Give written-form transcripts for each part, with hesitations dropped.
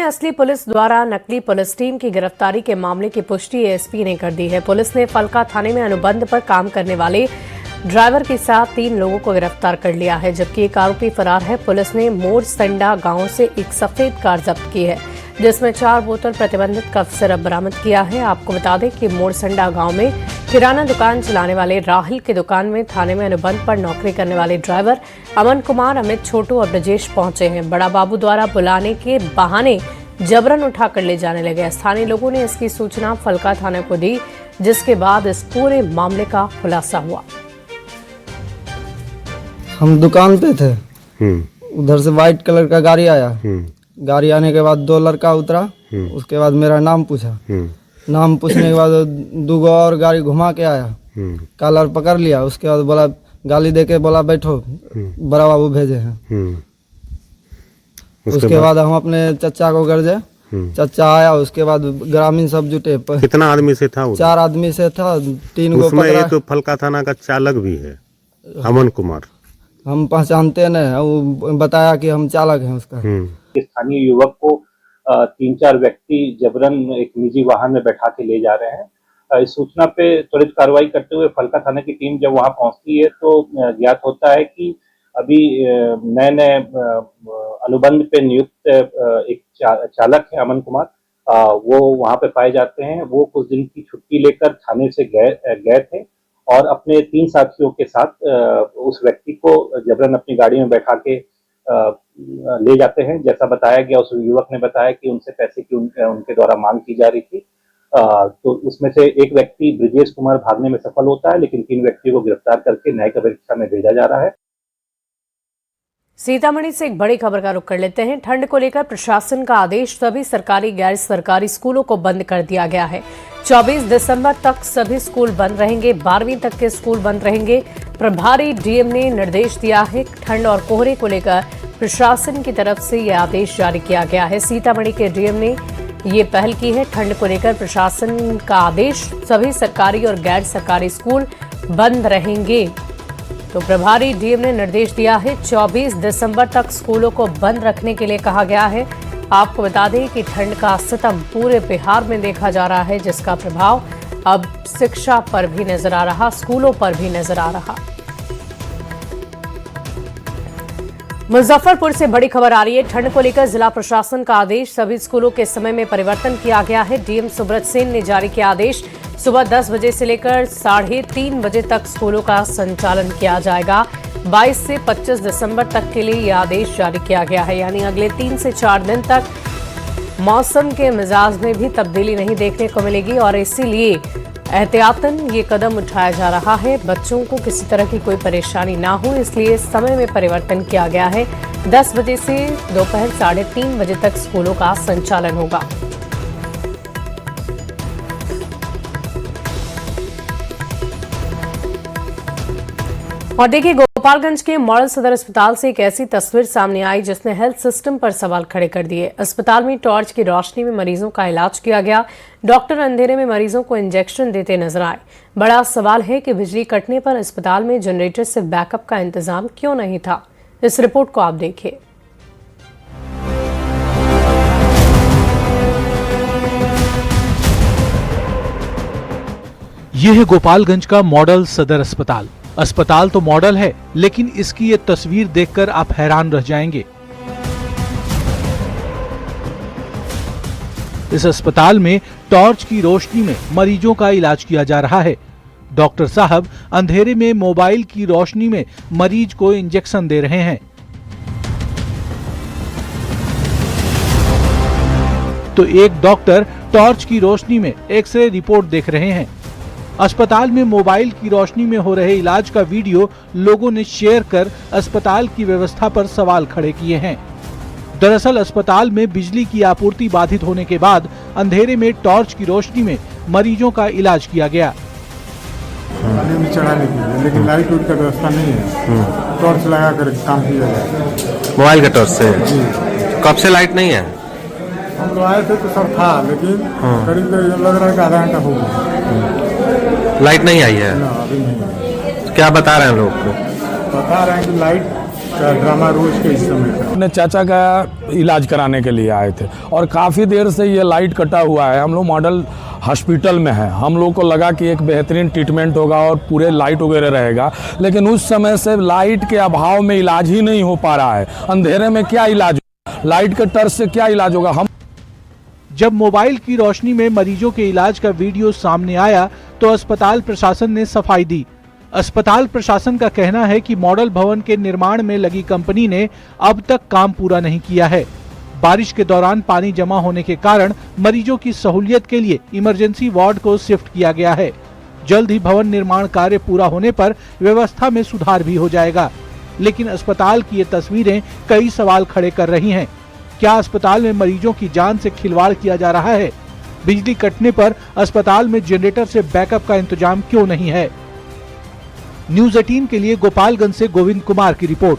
असली पुलिस द्वारा नकली पुलिस टीम की गिरफ्तारी के मामले की पुष्टि एएसपी ने कर दी है। पुलिस ने फलका थाने में अनुबंध पर काम करने वाले ड्राइवर के साथ 3 लोगों को गिरफ्तार कर लिया है, जबकि एक आरोपी फरार है। पुलिस ने मोरसंडा गांव से एक सफेद कार जब्त की है, जिसमें 4 बोतल प्रतिबंधित कफ सिरप बरामद किया है। आपको बता दें कि मोरसंडा गांव में किराना दुकान चलाने वाले राहुल की दुकान में थाने में अनुबंध पर नौकरी करने वाले ड्राइवर अमन कुमार, अमित, छोटू और ब्रजेश पहुंचे हैं। बड़ा बाबू द्वारा बुलाने के बहाने जबरन उठाकर ले जाने लगे। स्थानीय लोगों ने इसकी सूचना फलका थाने को दी, जिसके बाद इस पूरे मामले का खुलासा हुआ। हम दुकान पे थे, उधर से व्हाइट कलर का गाड़ी आया। गाड़ी आने के बाद 2 लड़का उतरा, उसके बाद मेरा नाम पूछा। नाम पूछने के बाद 2 और गाड़ी घुमा के आया, कॉलर पकड़ लिया। उसके बाद बोला, गाली देके बोला बैठो, बड़ा बाबू भेजे हैं। उसके बाद हम अपने चचा को गरजे, चचा आया। उसके बाद ग्रामीण सब जुटे। कितना आदमी से था? 4 आदमी से था। 3 को उसमें एक फलका थाना का चालक भी है, अमन कुमार। हम पहचानते नहीं, वो बताया कि हम चालक हैं उसका। स्थानीय युवक को 3-4 व्यक्ति जबरन एक निजी वाहन में बैठा के ले जा रहे हैं। इस सूचना पे त्वरित कार्रवाई करते हुए फलका थाना की टीम जब वहां पहुंचती है तो ज्ञात होता है कि अभी नए अनुबंध पे नियुक्त एक चालक है अमन कुमार, वो वहां पे पाए जाते हैं। वो कुछ दिन की छुट्टी लेकर थाने से गए थे और अपने 3 साथियों के साथ उस व्यक्ति को जबरन अपनी गाड़ी में बैठा के ले जाते हैं। जैसा बताया गया, उस युवक ने बताया कि उनसे पैसे की उनके द्वारा मांग की जा रही थी। तो उसमें से एक व्यक्ति ब्रजेश कुमार भागने में सफल होता है, लेकिन 3 व्यक्तियों को गिरफ्तार करके न्यायिक परीक्षा में भेजा जा रहा है। सीतामढ़ी से एक बड़ी खबर का रुख कर लेते हैं। ठंड को लेकर प्रशासन का आदेश, सभी सरकारी गैर सरकारी स्कूलों को बंद कर दिया गया है। 24 दिसंबर तक सभी स्कूल बंद रहेंगे। 12वीं तक के स्कूल बंद रहेंगे। प्रभारी डीएम ने निर्देश दिया है। ठंड और कोहरे को लेकर प्रशासन की तरफ से यह आदेश जारी किया गया है। सीतामढ़ी के डीएम ने ये पहल की है। ठंड को लेकर प्रशासन का आदेश, सभी सरकारी और गैर सरकारी स्कूल बंद रहेंगे। तो प्रभारी डीएम ने निर्देश दिया है। 24 दिसंबर तक स्कूलों को बंद रखने के लिए कहा गया है। आपको बता दें कि ठंड का सितम पूरे बिहार में देखा जा रहा है, जिसका प्रभाव अब शिक्षा पर भी नजर आ रहा, स्कूलों पर भी नजर आ रहा। मुजफ्फरपुर से बड़ी खबर आ रही है। ठंड को लेकर जिला प्रशासन का आदेश, सभी स्कूलों के समय में परिवर्तन किया गया है। डीएम सुब्रत सेन ने जारी किया आदेश। सुबह 10 बजे से लेकर 3:30 बजे तक स्कूलों का संचालन किया जाएगा। 22 से 25 दिसंबर तक के लिए यह आदेश जारी किया गया है, यानी अगले 3 से 4 दिन तक मौसम के मिजाज में भी तब्दीली नहीं देखने को मिलेगी और इसीलिए एहतियातन ये कदम उठाया जा रहा है। बच्चों को किसी तरह की कोई परेशानी ना हो, इसलिए समय में परिवर्तन किया गया है। 10 बजे से दोपहर 3:30 बजे तक स्कूलों का संचालन होगा। और देखिए, गोपालगंज के मॉडल सदर अस्पताल से एक ऐसी तस्वीर सामने आई जिसने हेल्थ सिस्टम पर सवाल खड़े कर दिए। अस्पताल में टॉर्च की रोशनी में मरीजों का इलाज किया गया। डॉक्टर अंधेरे में मरीजों को इंजेक्शन देते नजर आए। बड़ा सवाल है कि बिजली कटने पर अस्पताल में जनरेटर से बैकअप का इंतजाम क्यों नहीं था। इस रिपोर्ट को आप देखिए। यह है गोपालगंज का मॉडल सदर अस्पताल। अस्पताल तो मॉडल है, लेकिन इसकी ये तस्वीर देखकर आप हैरान रह जाएंगे। इस अस्पताल में टॉर्च की रोशनी में मरीजों का इलाज किया जा रहा है। डॉक्टर साहब अंधेरे में मोबाइल की रोशनी में मरीज को इंजेक्शन दे रहे हैं। तो एक डॉक्टर टॉर्च की रोशनी में एक्सरे रिपोर्ट देख रहे हैं। अस्पताल में मोबाइल की रोशनी में हो रहे इलाज का वीडियो लोगों ने शेयर कर अस्पताल की व्यवस्था पर सवाल खड़े किए हैं। दरअसल अस्पताल में बिजली की आपूर्ति बाधित होने के बाद अंधेरे में टॉर्च की रोशनी में मरीजों का इलाज किया गया। चढ़ाने के लिए, लेकिन लाइट का व्यवस्था नहीं है। टॉर्च लगा कर काम किया जाए। मोबाइल के टॉर्च से? कब से लाइट नहीं है? हम लोग आए थे तो सब था, लेकिन करीब लग रहा है कि आधा घंटा हो गया लाइट नहीं आई है। अभी नहीं। क्या बता रहे हैं लोग को? बता रहे हैं कि लाइट ड्रामा रोज के इस समय का। अपने चाचा का इलाज कराने के लिए आए थे और काफ़ी देर से ये लाइट कटा हुआ है। हम लोग मॉडल हॉस्पिटल में हैं, हम लोग को लगा कि एक बेहतरीन ट्रीटमेंट होगा और पूरे लाइट वगैरह रहेगा, लेकिन उस समय से लाइट के अभाव में इलाज ही नहीं हो पा रहा है। अंधेरे में क्या इलाज, लाइट के टर्च से क्या इलाज होगा। हम जब मोबाइल की रोशनी में मरीजों के इलाज का वीडियो सामने आया तो अस्पताल प्रशासन ने सफाई दी। अस्पताल प्रशासन का कहना है कि मॉडल भवन के निर्माण में लगी कंपनी ने अब तक काम पूरा नहीं किया है। बारिश के दौरान पानी जमा होने के कारण मरीजों की सहूलियत के लिए इमरजेंसी वार्ड को शिफ्ट किया गया है। जल्द ही भवन निर्माण कार्य पूरा होने पर व्यवस्था में सुधार भी हो जाएगा। लेकिन अस्पताल की ये तस्वीरें कई सवाल खड़े कर रही हैं। क्या अस्पताल में मरीजों की जान से खिलवाड़ किया जा रहा है? बिजली कटने पर अस्पताल में जनरेटर से बैकअप का इंतजाम क्यों नहीं है? न्यूज़ 18 के लिए गोपालगंज से गोविंद कुमार की रिपोर्ट।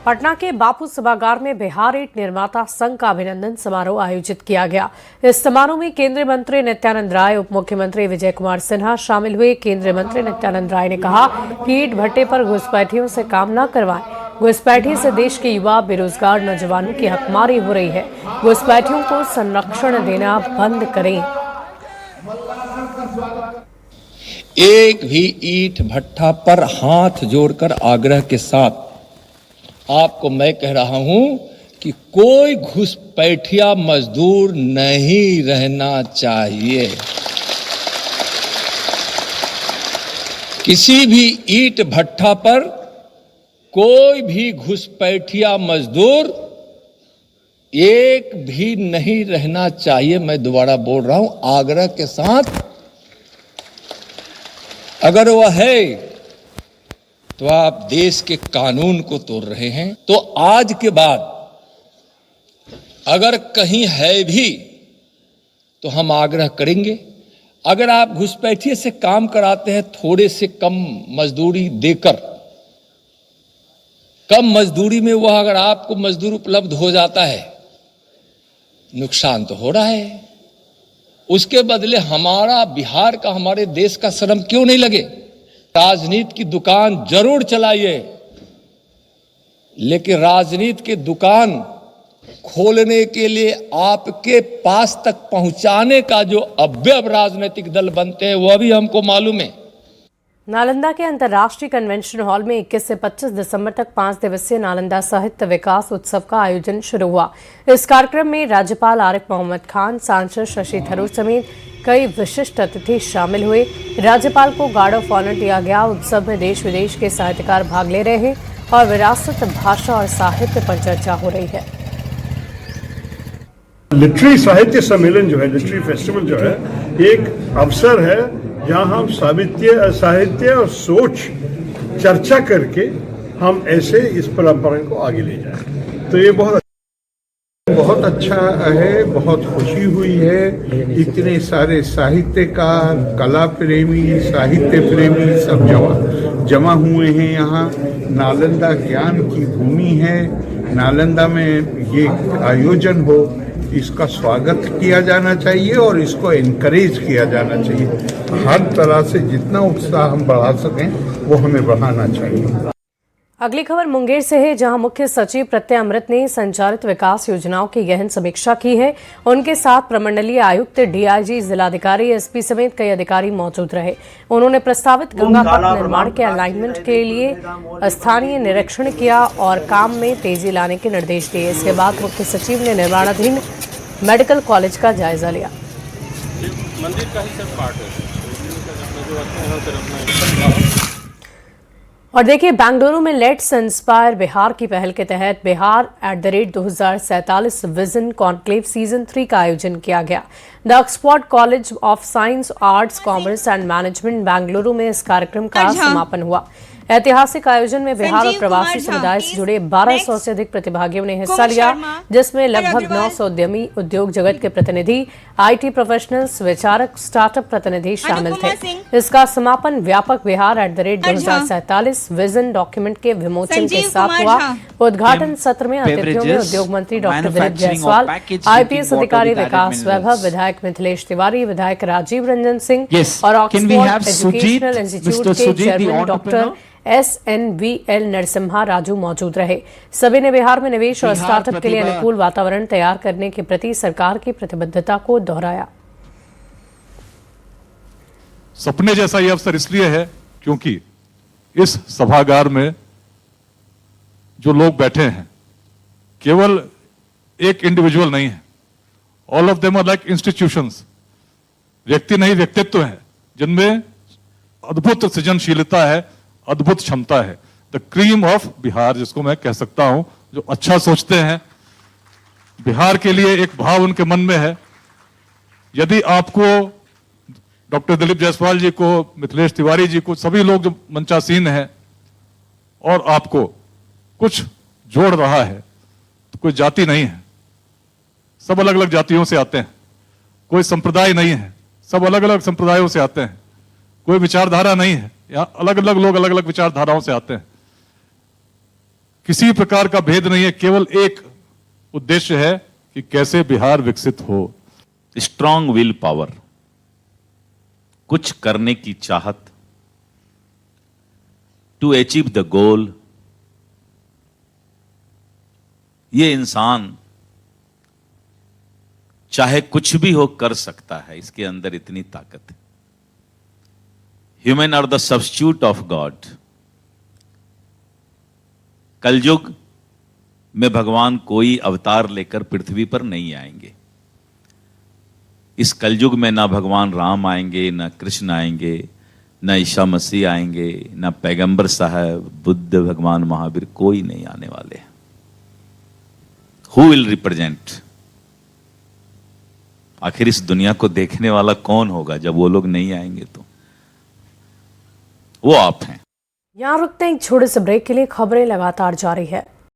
पटना के बापू सभागार में बिहार ईंट निर्माता संघ का अभिनंदन समारोह आयोजित किया गया। इस समारोह में केंद्रीय मंत्री नित्यानंद राय, उप मुख्यमंत्री विजय कुमार सिन्हा शामिल हुए। केंद्रीय मंत्री नित्यानंद राय ने कहा कि ईंट भट्टे पर घुसपैठियों से काम न करवाएं। घुसपैठी से देश के युवा बेरोजगार नौजवानों की हकमारी हो रही है। घुसपैठियों को संरक्षण देना बंद करें। एक भी ईंट भट्ठा पर हाथ जोड़कर आग्रह के साथ आपको मैं कह रहा हूं कि कोई घुसपैठिया मजदूर नहीं रहना चाहिए। किसी भी ईंट भट्ठा पर कोई भी घुसपैठिया मजदूर एक भी नहीं रहना चाहिए। मैं दोबारा बोल रहा हूं, आग्रह के साथ। अगर वह है तो आप देश के कानून को तोड़ रहे हैं। तो आज के बाद अगर कहीं है भी तो हम आग्रह करेंगे, अगर आप घुसपैठिए से काम कराते हैं थोड़े से कम मजदूरी देकर, कम मजदूरी में वह अगर आपको मजदूर उपलब्ध हो जाता है, नुकसान तो हो रहा है। उसके बदले हमारा बिहार का, हमारे देश का श्रम क्यों नहीं लगे? राजनीति की दुकान जरूर चलाइए, लेकिन राजनीति की दुकान खोलने के लिए आपके पास तक पहुंचाने का जो अव्यव राजनीतिक दल बनते हैं वह भी हमको मालूम है। नालंदा के अंतर्राष्ट्रीय कन्वेंशन हॉल में 21 से 25 दिसंबर तक 5 दिवसीय नालंदा साहित्य विकास उत्सव का आयोजन शुरू हुआ। इस कार्यक्रम में राज्यपाल आरिफ मोहम्मद खान, सांसद शशि थरूर समेत कई विशिष्ट अतिथि शामिल हुए। राज्यपाल को गार्ड ऑफ ऑनर दिया गया। उत्सव में देश विदेश के साहित्यकार भाग ले रहे हैं और विरासत, भाषा और साहित्य पर चर्चा हो रही है। लिटरेरी साहित्य सम्मेलन जो है, लिटरेरी फेस्टिवल जो है, एक अवसर है जहाँ हम साहित्य और सोच चर्चा करके हम ऐसे इस परंपरा को आगे ले जाएं। तो ये बहुत अच्छा है, बहुत खुशी हुई है। इतने सारे साहित्यकार, कला प्रेमी, साहित्य प्रेमी सब जमा हुए हैं यहाँ। नालंदा ज्ञान की भूमि है। नालंदा में ये आयोजन हो, इसका स्वागत किया जाना चाहिए और इसको एनकरेज किया जाना चाहिए। हर तरह से जितना उत्साह हम बढ़ा सकें वो हमें बढ़ाना चाहिए। अगली खबर मुंगेर से है, जहां मुख्य सचिव प्रत्यय अमृत ने संचालित विकास योजनाओं की गहन समीक्षा की है। उनके साथ प्रमंडलीय आयुक्त, डीआईजी, जिलाधिकारी, एसपी समेत कई अधिकारी मौजूद रहे। उन्होंने प्रस्तावित गंगा पथ निर्माण के अलाइनमेंट के लिए स्थानीय निरीक्षण किया और काम में तेजी लाने के निर्देश दिए। इसके बाद मुख्य सचिव ने निर्माणाधीन मेडिकल कॉलेज का जायजा लिया। मंदिर का ही सब पार्ट है। और देखिए, बेंगलुरु में लेट्स इंस्पायर बिहार की पहल के तहत बिहार @2047 विजन कॉन्क्लेव सीजन 3 का आयोजन किया गया। The Oxford college of science, arts, commerce and management Bengaluru में इस कार्यक्रम का समापन हुआ। ऐतिहासिक आयोजन में बिहार और प्रवासी समुदाय से जुड़े 1200 से अधिक प्रतिभागियों ने हिस्सा लिया, जिसमें लगभग 900 उद्यमी, उद्योग जगत के प्रतिनिधि, आईटी प्रोफेशनल्स, विचारक, स्टार्टअप प्रतिनिधि शामिल थे। इसका समापन व्यापक बिहार @2047 विजन डॉक्यूमेंट के विमोचन के साथ हुआ। उद्घाटन सत्र में अतिथियों में उद्योग मंत्री डॉक्टर दिलीप जायसवाल, IPS अधिकारी विकास वैभव, विधायक मिथिलेश तिवारी, विधायक राजीव रंजन सिंह और ऑक्सफोर्ड एजुकेशनल इंस्टीट्यूट के chairman doctor SNVL Narasimha Raju मौजूद रहे। सभी ने बिहार में निवेश और स्टार्टअप के लिए अनुकूल वातावरण तैयार करने के प्रति सरकार की प्रतिबद्धता को दोहराया। सपने जैसा ये अवसर इसलिए है क्योंकि इस सभागार में जो लोग बैठे हैं केवल एक इंडिविजुअल नहीं है, all of them are like institutions. व्यक्ति नहीं, व्यक्तित्व है जिनमें अद्भुत सृजनशीलता है, अद्भुत क्षमता है। द क्रीम ऑफ बिहार जिसको मैं कह सकता हूं, जो अच्छा सोचते हैं, बिहार के लिए एक भाव उनके मन में है। यदि आपको डॉक्टर दिलीप जायसवाल जी को, मिथिलेश तिवारी जी को, सभी लोग जो मंचासीन हैं, और आपको कुछ जोड़ रहा है तो कोई जाति नहीं है, सब अलग अलग जातियों से आते हैं। कोई संप्रदाय नहीं है, सब अलग अलग संप्रदायों से आते हैं। कोई विचारधारा नहीं है, यहाँ अलग अलग लोग अलग अलग विचारधाराओं से आते हैं। किसी प्रकार का भेद नहीं है, केवल एक उद्देश्य है कि कैसे बिहार विकसित हो। स्ट्रांग विल पावर, कुछ करने की चाहत, टू अचीव द गोल, ये इंसान चाहे कुछ भी हो कर सकता है, इसके अंदर इतनी ताकत है। Human are the substitute of god. कलयुग में भगवान कोई अवतार लेकर पृथ्वी पर नहीं आएंगे। इस कलयुग में ना भगवान राम आएंगे, ना कृष्ण आएंगे, ना ईसा मसीह आएंगे, ना पैगंबर साहब, बुद्ध, भगवान महावीर, कोई नहीं आने वाले हैं। Who will represent? आखिर इस दुनिया को देखने वाला कौन होगा जब वो लोग नहीं आएंगे? तो वो आप हैं। यहाँ रुकते हैं एक छोटे से ब्रेक के लिए। खबरें लगातार जारी है।